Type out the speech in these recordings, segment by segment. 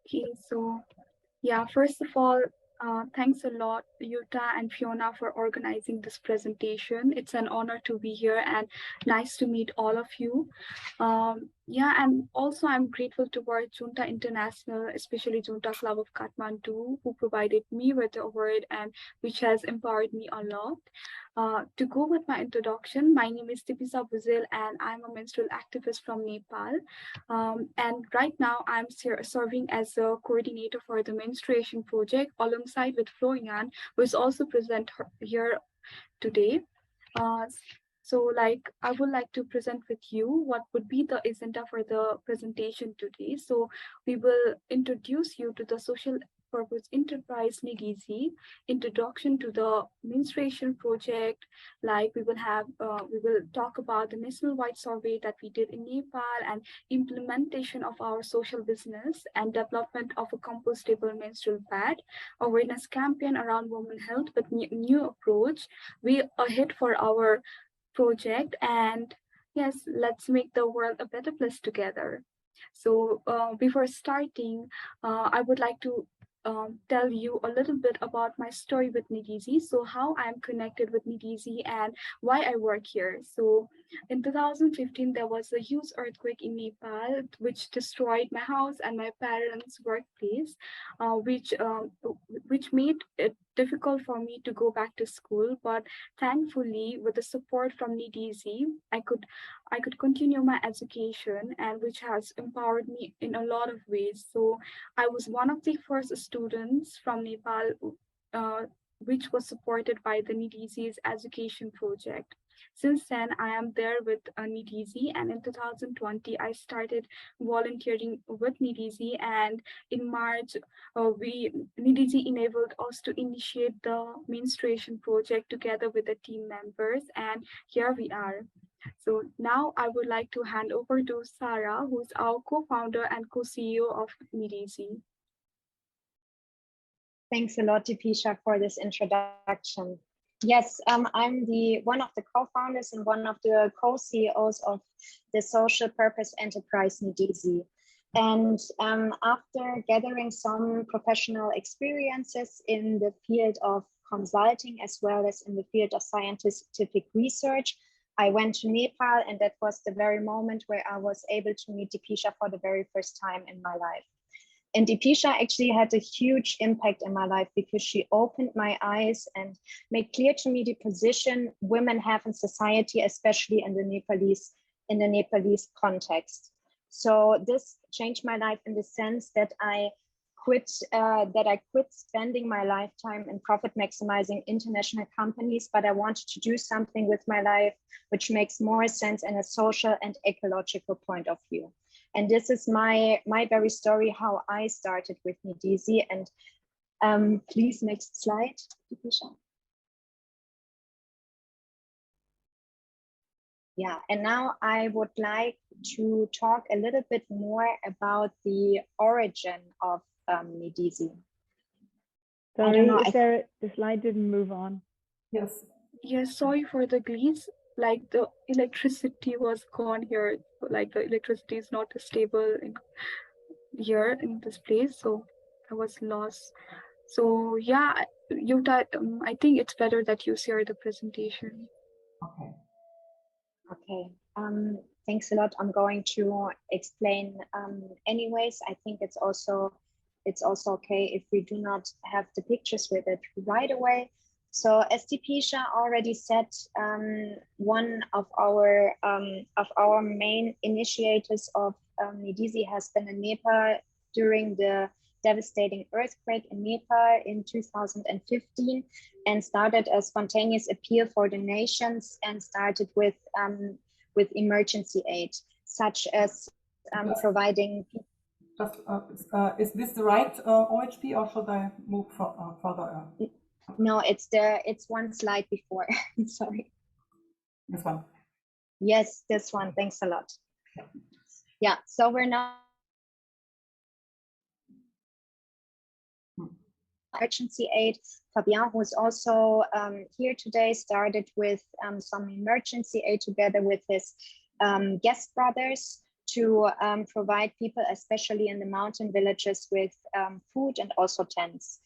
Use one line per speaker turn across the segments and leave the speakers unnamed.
Okay, so yeah, first of all, thanks a lot, Yuta and Fiona, for organizing this presentation. It's an honor to be here and nice to meet all of you. Yeah, and also I'm grateful toward Junta International, especially Junta Club of Kathmandu, who provided me with the award and which has empowered me a lot. To go with my introduction, my name is Dipisha Bhujel and I'm a menstrual activist from Nepal. And right now, I'm serving as a coordinator for the Menstruation Project alongside with Florian, who is also present here today. Uh, so, like, I would like to present with you what would be the agenda for the presentation today. So, we will introduce you to the social purpose enterprise Nidisi, introduction to the menstruation project. Like, we will talk about the national-wide survey that we did in Nepal and implementation of our social business and development of a compostable menstrual pad, awareness campaign around women health with new approach, we ahead for our project, and yes, let's make the world a better place together. So before starting, I would like to tell you a little bit about my story with Nidisi. So how I'm connected with Nidisi and why I work here. So in 2015, there was a huge earthquake in Nepal, which destroyed my house and my parents' workplace, which made it difficult for me to go back to school. But thankfully, with the support from Nidisi, I could continue my education, and which has empowered me in a lot of ways. So I was one of the first students from Nepal, uh, which was supported by the Nidisi's education project. Since then, I am there with Nidisi, and in 2020, I started volunteering with Nidisi. And in March, we Nidisi enabled us to initiate the menstruation project together with the team members, and here we are. So now I would like to hand over to Sarah, who's our co-founder and co-CEO of Nidisi.
Thanks a lot, Dipisha, for this introduction. Yes, I'm one of the co-founders and one of the co-CEOs of the social purpose enterprise Nidisi. And after gathering some professional experiences in the field of consulting as well as in the field of scientific research, I went to Nepal, and that was the very moment where I was able to meet Dipisha for the very first time in my life. And Dipisha actually had a huge impact in my life because she opened my eyes and made clear to me the position women have in society, especially in the Nepalese context. So this changed my life in the sense that I quit spending my lifetime in profit maximizing international companies, but I wanted to do something with my life which makes more sense in a social and ecological point of view. And this is my very story, how I started with Nidisi. And please, next slide, Dipisha. Yeah, and now I would like to talk a little bit more about the origin of Nidisi.
Sorry, the slide didn't move on.
Yes. Yes, sorry for the glitch. Like the electricity was gone here. Like the electricity is not stable here in this place, so I was lost. So yeah, Yuta, I think it's better that you share the presentation.
Okay. Okay. Thanks a lot. I'm going to explain anyways. I think it's also okay if we do not have the pictures with it right away. So as Dipisha already said, one of our main initiators of Nidisi has been in Nepal during the devastating earthquake in Nepal in 2015, and started a spontaneous appeal for donations and started with emergency aid, such as providing.
Is this the right OHP, or should I move further?
No, it's one slide before. Sorry.
This one.
Yes, this one. Thanks a lot. Yeah, so we're now emergency aid. Fabian, who is also here today, started with some emergency aid together with his guest brothers. to provide people, especially in the mountain villages, with food and also tents.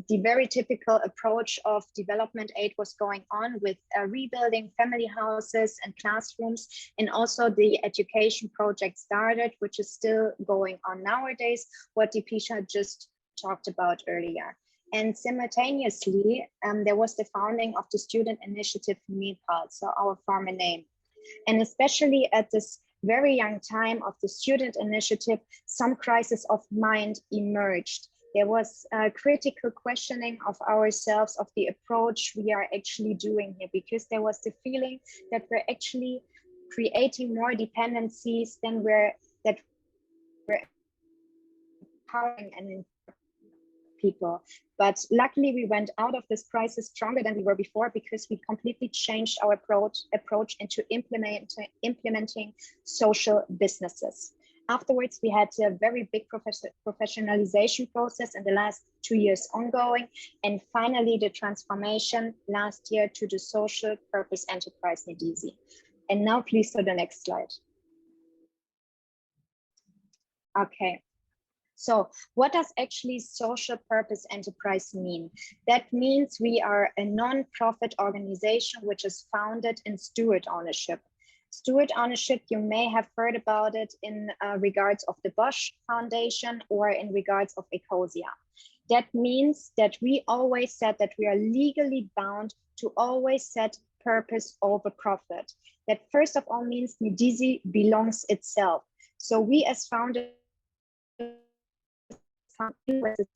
The very typical approach of development aid was going on with rebuilding family houses and classrooms, and also the education project started, which is still going on nowadays, what Dipisha just talked about earlier. And simultaneously, there was the founding of the Student Initiative in Nepal, so our former name. And especially at this very young time of the Student Initiative, some crisis of mind emerged. There was a critical questioning of ourselves, of the approach we are actually doing here, because there was the feeling that we're actually creating more dependencies than we're empowering and people. But luckily we went out of this crisis stronger than we were before, because we completely changed our approach into implementing social businesses. Afterwards, we had a very big professionalization process in the last 2 years ongoing, and finally the transformation last year to the social purpose enterprise Nidisi. And now please to the next slide. Okay. So what does actually social purpose enterprise mean? That means we are a non-profit organization which is founded in steward ownership. Steward ownership, you may have heard about it in regards of the Bosch Foundation or in regards of Ecosia. That means that we always said that we are legally bound to always set purpose over profit. That first of all means Nidisi belongs itself. So we as founders with a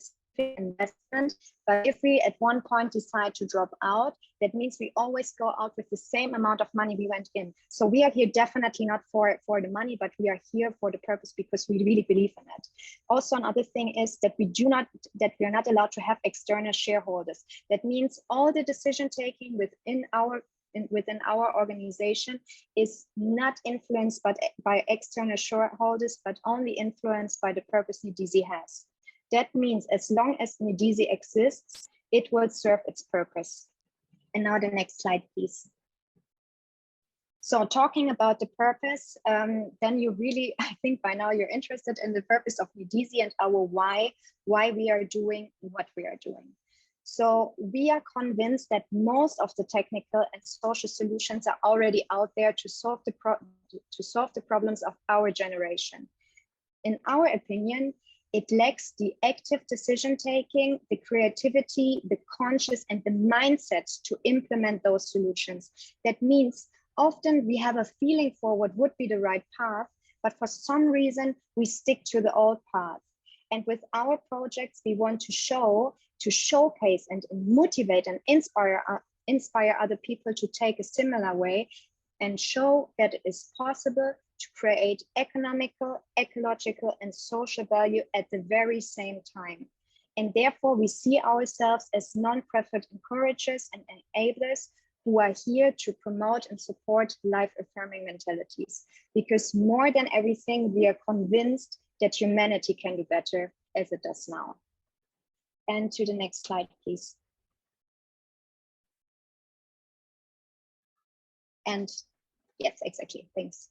investment, but if we at one point decide to drop out, that means we always go out with the same amount of money we went in. So we are here definitely not for the money, but we are here for the purpose because we really believe in it. Also, another thing is that we are not allowed to have external shareholders. That means all the decision taking within our organization is not influenced by external shareholders, but only influenced by the purpose Nidisi has. That means as long as Nidisi exists, it will serve its purpose. And now the next slide, please. So talking about the purpose, then you really, I think by now you're interested in the purpose of Nidisi and our why we are doing what we are doing. So we are convinced that most of the technical and social solutions are already out there to solve the problems of our generation. In our opinion, it lacks the active decision-taking, the creativity, the conscious, and the mindset to implement those solutions. That means often we have a feeling for what would be the right path, but for some reason we stick to the old path. And with our projects, we want to showcase and motivate and inspire other people to take a similar way and show that it is possible to create economical, ecological, and social value at the very same time. And therefore, we see ourselves as non-profit encouragers and enablers who are here to promote and support life-affirming mentalities. Because more than everything, we are convinced that humanity can do better as it does now. And to the next slide, please. And yes, exactly, thanks.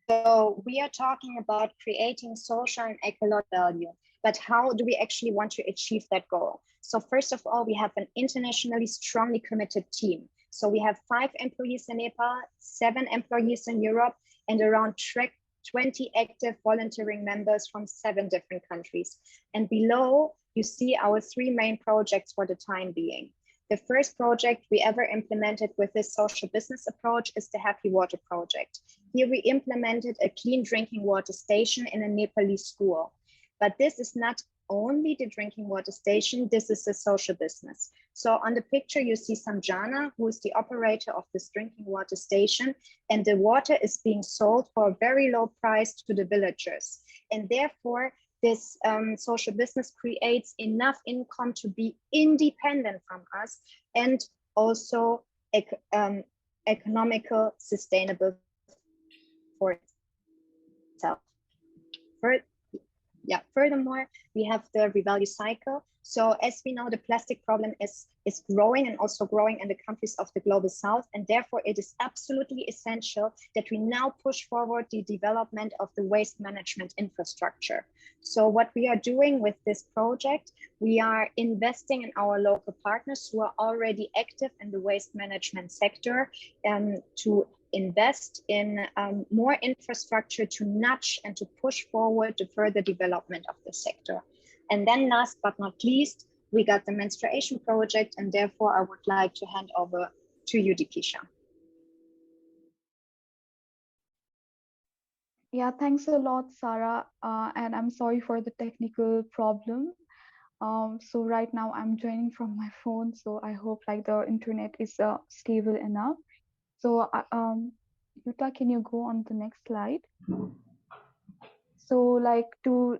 So we are talking about creating social and ecological value, but how do we actually want to achieve that goal? So first of all, we have an internationally strongly committed team. So we have 5 employees in Nepal, 7 employees in Europe, and around 20 active volunteering members from 7 different countries. And below, you see our 3 main projects for the time being. The first project we ever implemented with this social business approach is the Happy Water Project. Here we implemented a clean drinking water station in a Nepalese school. But this is not only the drinking water station, this is a social business. So on the picture, you see Samjana, who is the operator of this drinking water station, and the water is being sold for a very low price to the villagers. And therefore, this social business creates enough income to be independent from us and also economical, sustainable for itself. furthermore, we have the revalue cycle. So as we know, the plastic problem is growing and also growing in the countries of the global south. And therefore, it is absolutely essential that we now push forward the development of the waste management infrastructure. So what we are doing with this project, we are investing in our local partners who are already active in the waste management sector to invest in more infrastructure to nudge and to push forward the further development of the sector. And then last but not least, we got the menstruation project, and therefore I would like to hand over to you, Dipisha.
Yeah, thanks a lot, Sarah. And I'm sorry for the technical problem. So right now I'm joining from my phone, so I hope like the internet is stable enough. So, Yuta, can you go on the next slide? So, like to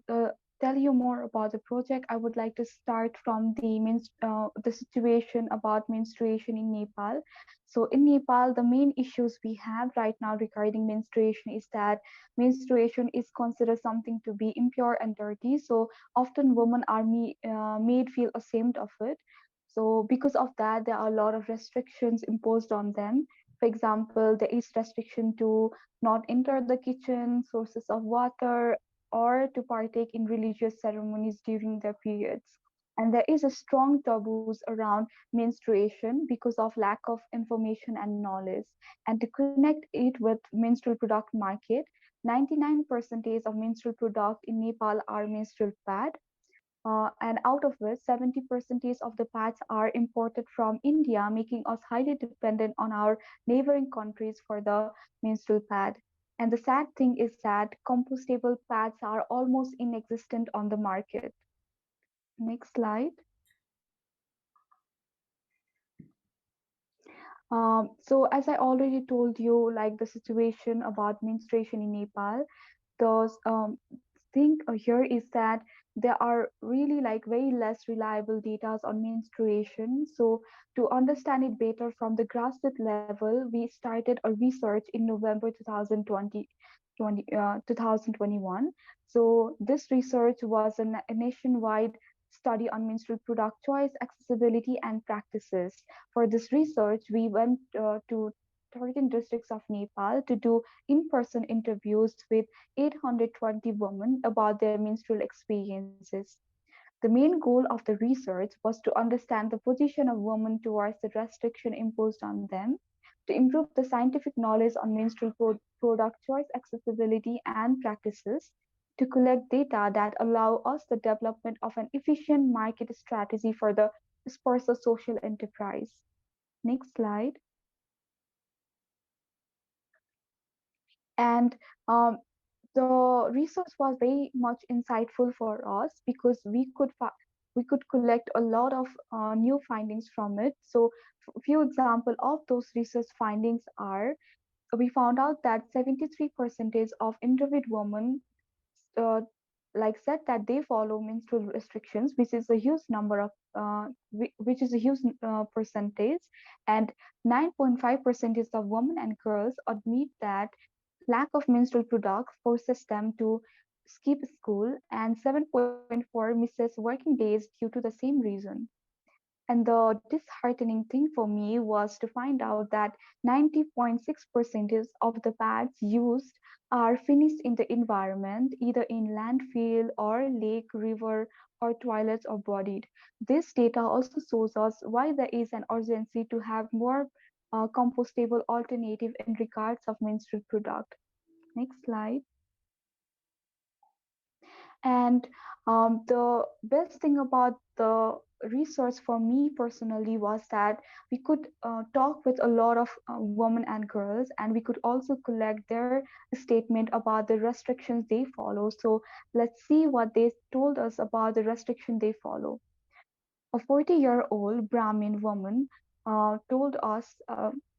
tell you more about the project, I would like to start from the situation about menstruation in Nepal. So, in Nepal, the main issues we have right now regarding menstruation is that menstruation is considered something to be impure and dirty. So, often women are made feel ashamed of it. So, because of that, there are a lot of restrictions imposed on them. For example, there is restriction to not enter the kitchen, sources of water, or to partake in religious ceremonies during their periods. And there is a strong taboos around menstruation because of lack of information and knowledge. And to connect it with menstrual product market, 99% of menstrual product in Nepal are menstrual pad, and out of which 70% of the pads are imported from India, making us highly dependent on our neighboring countries for the menstrual pad. And the sad thing is that compostable pads are almost inexistent on the market. Next slide. So as I already told you, like the situation about menstruation in Nepal, those thing here is that there are really like very less reliable data on menstruation. So to understand it better from the grassroots level, we started a research in November 2021. So this research was a nationwide study on menstrual product choice, accessibility, and practices. For this research, we went to 13 districts of Nepal to do in-person interviews with 820 women about their menstrual experiences. The main goal of the research was to understand the position of women towards the restriction imposed on them, to improve the scientific knowledge on menstrual product choice, accessibility, and practices, to collect data that allow us the development of an efficient market strategy for the dispersal social enterprise. Next slide. And the research was very much insightful for us because we could collect a lot of new findings from it. So a few example of those research findings are, we found out that 73% of interviewed women uh, like said that they follow menstrual restrictions, which is a huge number of which is a huge percentage, and 9.5% of women and girls admit that lack of menstrual products forces them to skip school, and 7.4 misses working days due to the same reason. And the disheartening thing for me was to find out that 90.6% of the pads used are finished in the environment, either in landfill or lake, river, or toilets or bodied. This data also shows us why there is an urgency to have more compostable alternative in regards of menstrual product. Next slide. And the best thing about the research for me personally was that we could talk with a lot of women and girls, and we could also collect their statement about the restrictions they follow. So let's see what they told us about the restriction they follow. A 40-year-old Brahmin woman told us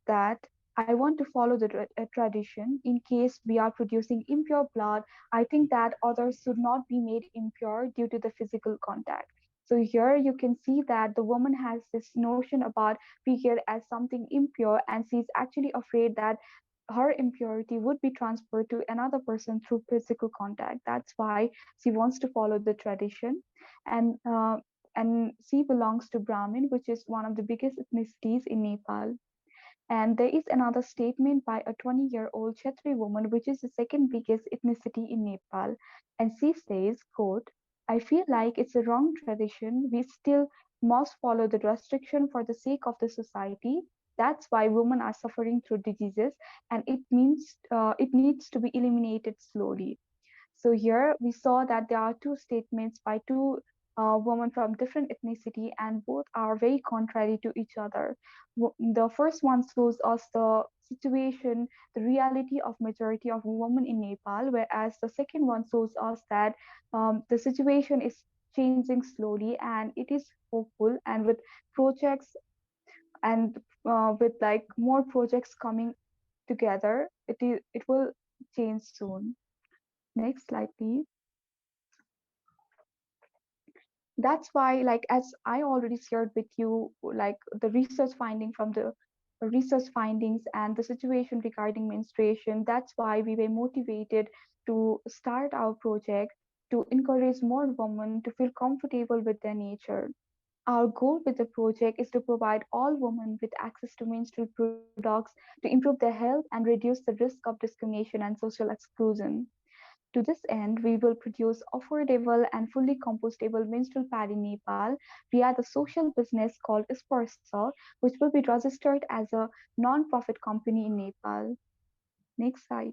that I want to follow the tradition. In case we are producing impure blood, I think that others should not be made impure due to the physical contact. So here you can see that the woman has this notion about period as something impure, and she's actually afraid that her impurity would be transferred to another person through physical contact. That's why she wants to follow the tradition. And she belongs to Brahmin, which is one of the biggest ethnicities in Nepal. And there is another statement by a 20-year-old Kshatriya woman, which is the second biggest ethnicity in Nepal. And she says, quote, I feel like it's a wrong tradition. We still must follow the restriction for the sake of the society. That's why women are suffering through diseases, and it needs to be eliminated slowly. So here we saw that there are two statements by two women from different ethnicity, and both are very contrary to each other. The first one shows us the situation, the reality of majority of women in Nepal, whereas the second one shows us that the situation is changing slowly and it is hopeful, and with projects and with like more projects coming together, it will change soon. Next slide, please. That's why, like, as I already shared with you, like the research findings and the situation regarding menstruation, that's why we were motivated to start our project to encourage more women to feel comfortable with their nature. Our goal with the project is to provide all women with access to menstrual products to improve their health and reduce the risk of discrimination and social exclusion. To this end, we will produce affordable and fully compostable menstrual pad in Nepal via the social business called Isparsa, which will be registered as a non-profit company in Nepal. Next slide.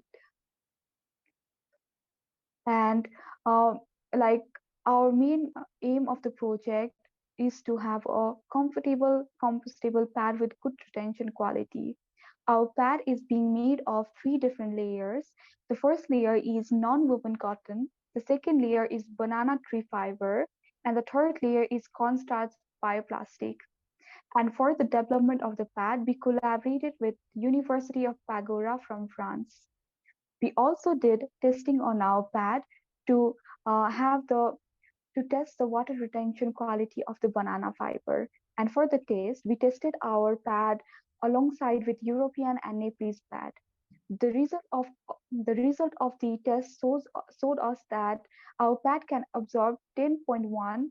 And uh, like our main aim of the project is to have a comfortable compostable pad with good retention quality. Our pad is being made of three different layers. The first layer is non-woven cotton, the second layer is banana tree fiber, and the third layer is cornstarch bioplastic. And for the development of the pad, we collaborated with University of Pagora from France. We also did testing on our pad to have the to test the water retention quality of the banana fiber. And for the test, we tested our pad alongside with European and Nepalese pad. The result of the test showed us that our pad can absorb 10.1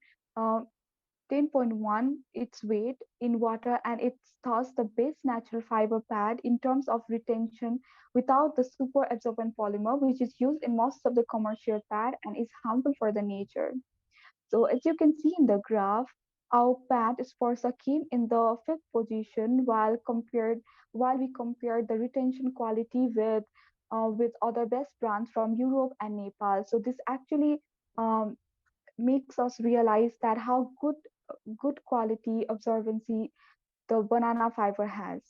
its weight in water, and it's thus the best natural fiber pad in terms of retention without the super absorbent polymer, which is used in most of the commercial pad and is harmful for the nature. So as you can see in the graph, our pad Sporza came in the fifth position while we compared the retention quality with other best brands from Europe and Nepal. So this actually um, makes us realize that how good quality absorbency the banana fiber has.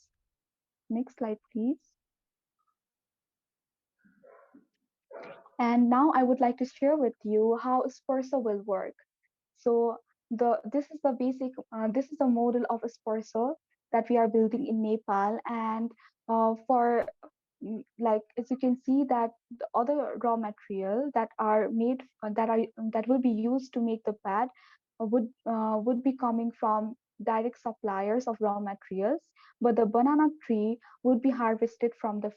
Next slide, please. And now I would like to share with you how Sporza will work. So this is the model of a sporcer that we are building in Nepal, and for like as you can see that the other raw material that are made that will be used to make the pad would be coming from direct suppliers of raw materials, but the banana tree would be harvested from the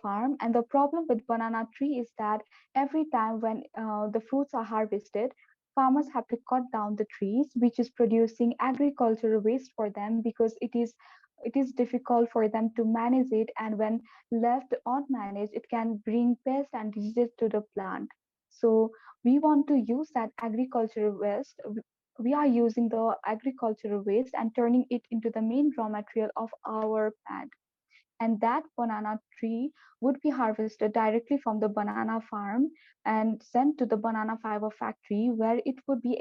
farm. And the problem with banana tree is that every time when the fruits are harvested, farmers have to cut down the trees, which is producing agricultural waste for them because it is difficult for them to manage it, and when left unmanaged it can bring pests and diseases to the plant. So we want to use that agricultural waste. We are using the agricultural waste and turning it into the main raw material of our pad, and that banana tree would be harvested directly from the banana farm and sent to the banana fiber factory where it would be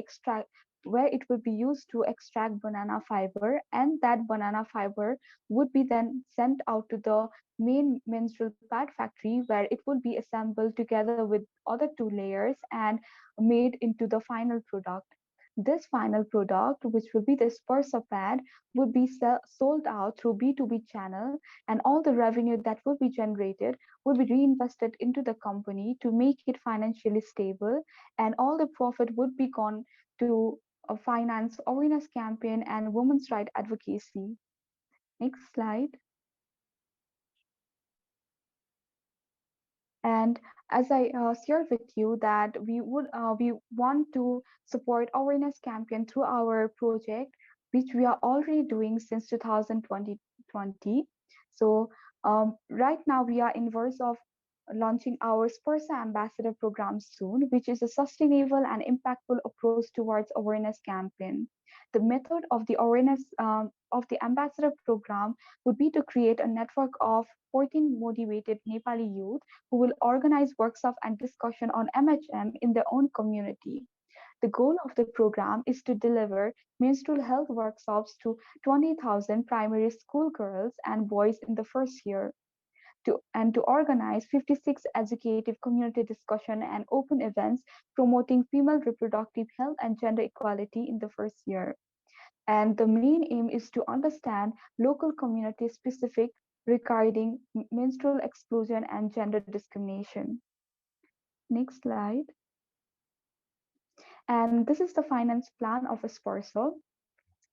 used to extract banana fiber, and that banana fiber would be then sent out to the main menstrual pad factory where it will be assembled together with other two layers and made into the final product. This final product, which will be the Spursa pad, would be sold out through B2B channel, and all the revenue that will be generated will be reinvested into the company to make it financially stable, and all the profit would be gone to finance awareness campaign and women's right advocacy. Next slide. And as I shared with you that we want to support awareness campaign through our project, which we are already doing since 2020. So right now we are in verse of launching our Spursa Ambassador program soon, which is a sustainable and impactful approach towards awareness campaign. The method of the awareness of the ambassador program would be to create a network of 14 motivated Nepali youth who will organize workshops and discussion on MHM in their own community. The goal of the program is to deliver menstrual health workshops to 20,000 primary school girls and boys in the first year and to organize 56 educative community discussion and open events promoting female reproductive health and gender equality in the first year. And the main aim is to understand local community specific regarding menstrual exclusion and gender discrimination. Next slide. And this is the finance plan of a sponsor.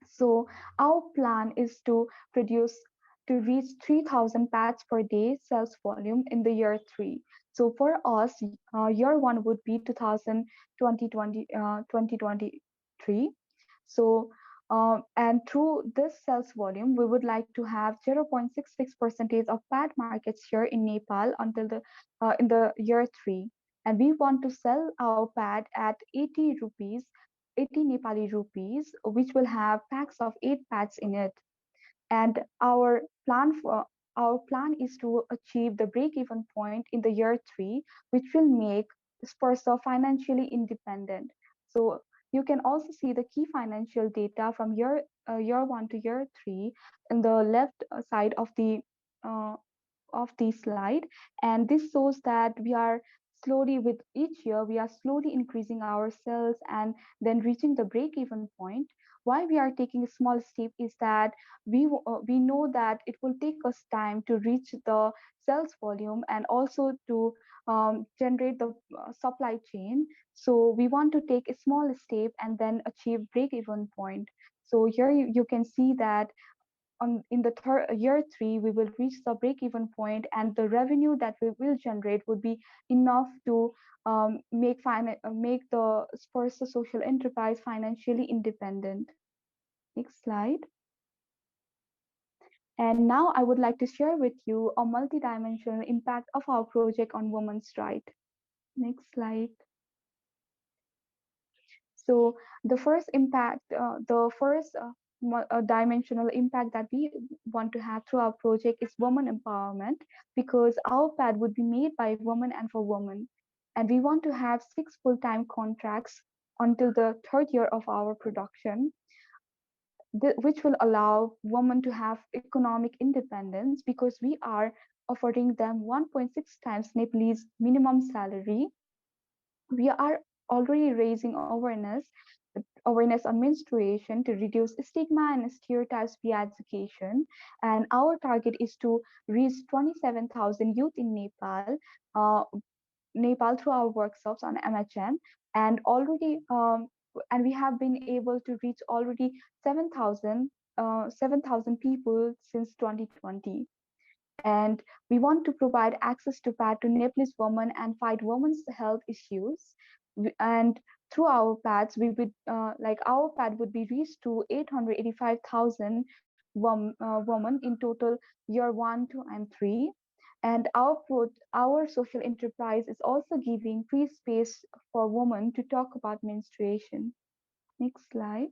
So our plan is to produce to reach 3,000 pads per day sales volume in the year three. So for us, year one would be 2023. So and through this sales volume, we would like to have 0.66% of pad market share in Nepal until the in the year three. And we want to sell our pad at 80 rupees 80 Nepali rupees, which will have packs of 8 pads in it. And our plan is to achieve the break-even point in the year three, which will make Spursa financially independent. So you can also see the key financial data from year one to year three in the left side uh, of the slide, and this shows that we are slowly with each year we are slowly increasing our sales and then reaching the break even point. Why we are taking a small step is that we know that it will take us time to reach the sales volume and also to generate the supply chain. So we want to take a small step and then achieve break even point. So here you can see that in the year three, we will reach the break-even point, and the revenue that we will generate would be enough to make the Spursa social enterprise financially independent. Next slide. And now I would like to share with you a multidimensional impact of our project on women's rights. Next slide. So the first dimensional impact that we want to have through our project is women empowerment, because our pad would be made by women and for women. And we want to have 6 full-time contracts until the third year of our production, which will allow women to have economic independence, because we are offering them 1.6 times Nepalese minimum salary. We are already raising awareness on menstruation to reduce stigma and stereotypes via education. And our target is to reach 27,000 youth in Nepal through our workshops on MHM, and already and we have been able to reach already 7,000 people since 2020. And we want to provide access to pad to Nepalese women and fight women's health issues. And through our pads, we would our pad would be reached to 885,000 women in total year one, two, and three. And our social enterprise is also giving free space for women to talk about menstruation. Next slide.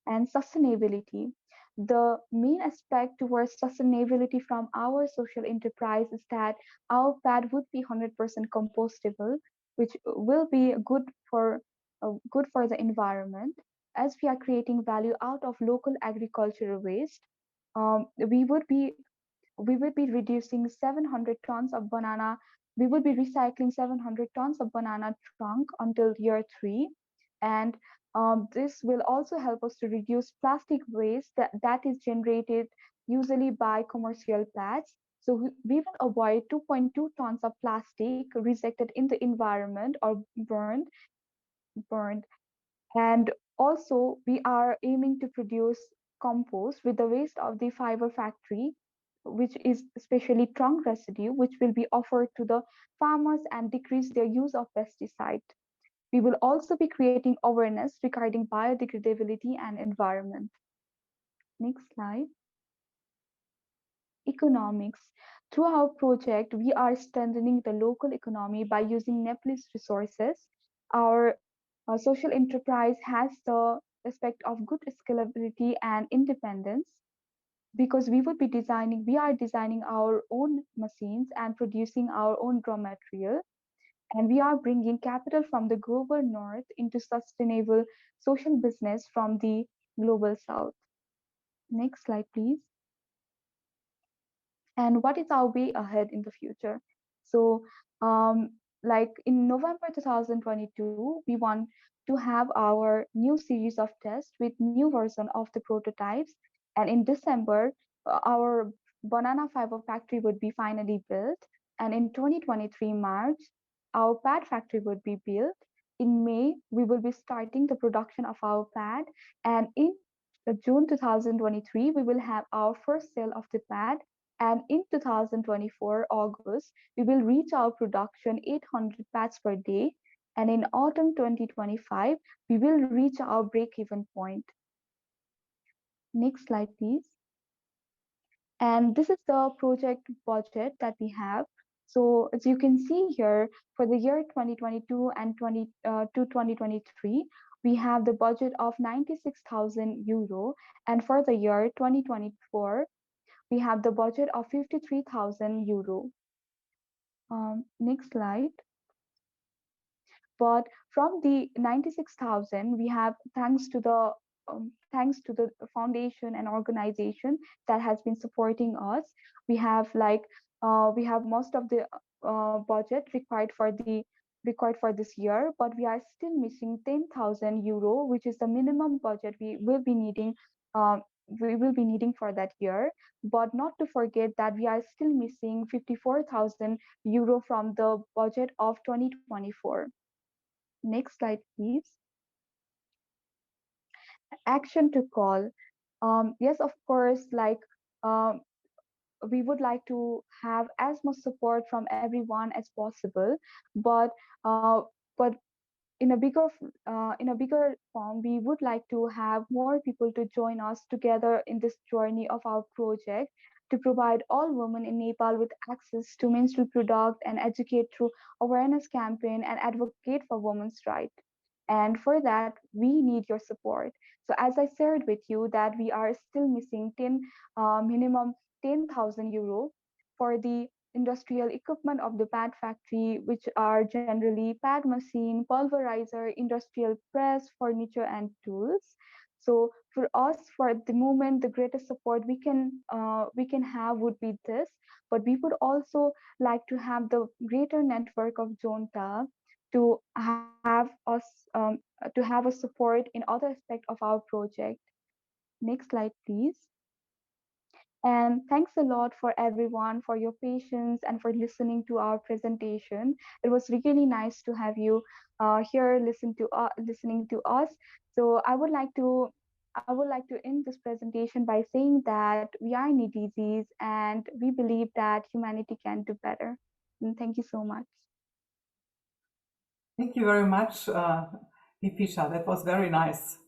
And sustainability. The main aspect towards sustainability from our social enterprise is that our pad would be 100% compostable, which will be good for the environment. As we are creating value out of local agricultural waste, um, we would be we would be reducing 700 tons of banana. We would be recycling 700 tons of banana trunk until year three. And this will also help us to reduce plastic waste that is generated usually by commercial plants. So we will avoid 2.2 tons of plastic rejected in the environment or burned. And also we are aiming to produce compost with the waste of the fiber factory, which is especially trunk residue, which will be offered to the farmers and decrease their use of pesticide. We will also be creating awareness regarding biodegradability and environment. Next slide. Economics. Through our project, we are strengthening the local economy by using Nepalese resources. Our social enterprise has the aspect of good scalability and independence because we are designing our own machines and producing our own raw material. And we are bringing capital from the global north into sustainable social business from the global south. Next slide, please. And what is our way ahead in the future? So, like in November 2022, we want to have our new series of tests with new version of the prototypes. And in December, our banana fiber factory would be finally built. And in 2023 March, our pad factory would be built. In May, we will be starting the production of our pad. And in June 2023, we will have our first sale of the pad, and in 2024 August, we will reach our production 800 pads per day. And in autumn 2025, we will reach our break-even point. Next slide, please. And this is the project budget that we have. So as you can see here, for the year 2022 and 2023, we have the budget of 96,000 euro. And for the year 2024, we have the budget of 53,000 euro. Next slide. But from the 96,000, we have, thanks to the foundation and organization that has been supporting us, we have most of the budget required for this year, but we are still missing 10,000 euro, which is the minimum budget um, we will be needing for that year. But not to forget that we are still missing 54,000 euro from the budget of 2024. Next slide, please. Action to call. Yes, of course, um, we would like to have as much support from everyone as possible, but uh, but in a bigger form, we would like to have more people to join us together in this journey of our project to provide all women in Nepal with access to menstrual product and educate through awareness campaign and advocate for women's rights. And for that, we need your support. So as I shared with you that we are still missing minimum 10,000 euro for the industrial equipment of the pad factory, which are generally pad machine, pulverizer, industrial press, furniture, and tools. So for us, for the moment, the greatest support we can have would be this, but we would also like to have the greater network of Jonta to have a support in other aspect of our project. Next slide, please. And thanks a lot for everyone for your patience and for listening to our presentation. It was really nice to have you here listening to us. So I would like to end this presentation by saying that we are Nidisis and we believe that humanity can do better. And thank you so much.
Thank you very much, Dipisha. That was very nice.